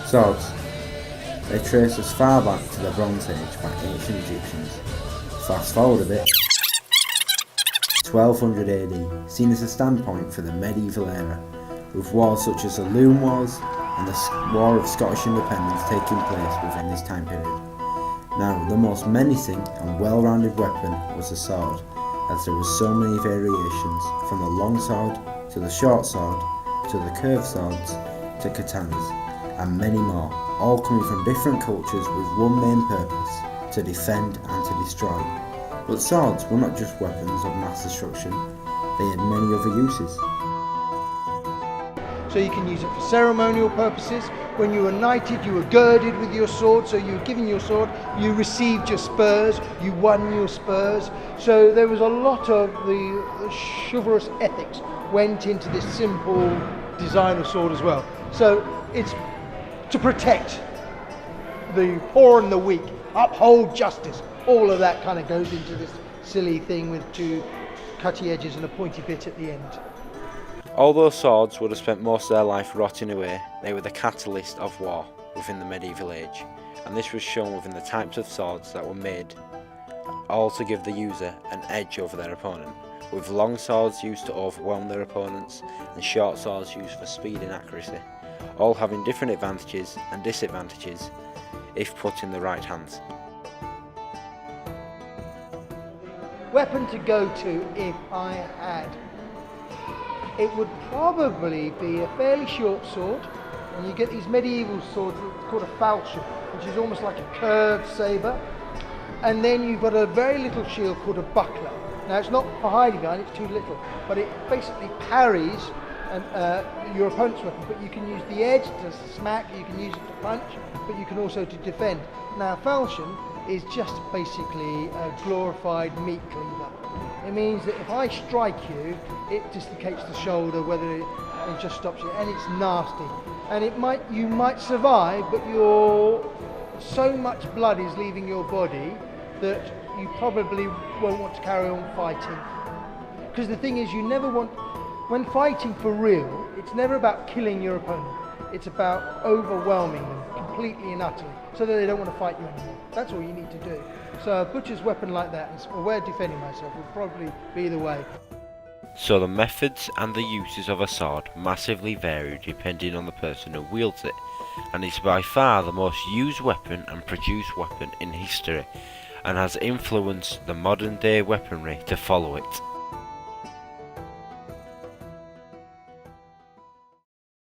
Swords. They trace as far back to the Bronze Age by ancient Egyptians. Fast forward a bit. 1200 AD, seen as a standpoint for the medieval era, with wars such as the Loom Wars and the War of Scottish Independence taking place within this time period. Now, the most menacing and well-rounded weapon was the sword, as there were so many variations, from the long sword to the short sword to the curved swords to katanas, and many more, all coming from different cultures with one main purpose: to defend and to destroy. But swords were not just weapons of mass destruction, they had many other uses. So you can use it for ceremonial purposes. When you were knighted, you were girded with your sword, so you were given your sword, you received your spurs, you won your spurs. So there was a lot of the chivalrous ethics went into this simple design of sword as well. So it's to protect the poor and the weak, uphold justice. All of that kind of goes into this silly thing with two cutty edges and a pointy bit at the end. Although swords would have spent most of their life rotting away, they were the catalyst of war within the medieval age, and this was shown within the types of swords that were made, all to give the user an edge over their opponent, with long swords used to overwhelm their opponents and short swords used for speed and accuracy, all having different advantages and disadvantages if put in the right hands. Weapon to go to if I had. It would probably be a fairly short sword, and you get these medieval swords called a falchion, which is almost like a curved sabre, and then you've got a very little shield called a buckler. Now it's not for hiding behind, it's too little, but it basically parries your opponent's weapon, but you can use the edge to smack, you can use it to punch, but you can also to defend. Now a falchion is just basically a glorified meat cleaver. It means that if I strike you, it dislocates the shoulder, whether it just stops you, and it's nasty. And you might survive, but so much blood is leaving your body that you probably won't want to carry on fighting. Because the thing is, you never want, when fighting for real, it's never about killing your opponent. It's about overwhelming them completely and utterly, so that they don't want to fight you anymore. That's all you need to do. So a butcher's weapon like that, and a way of defending myself, would probably be the way. So the methods and the uses of a sword massively vary depending on the person who wields it, and is by far the most used weapon and produced weapon in history, and has influenced the modern day weaponry to follow it.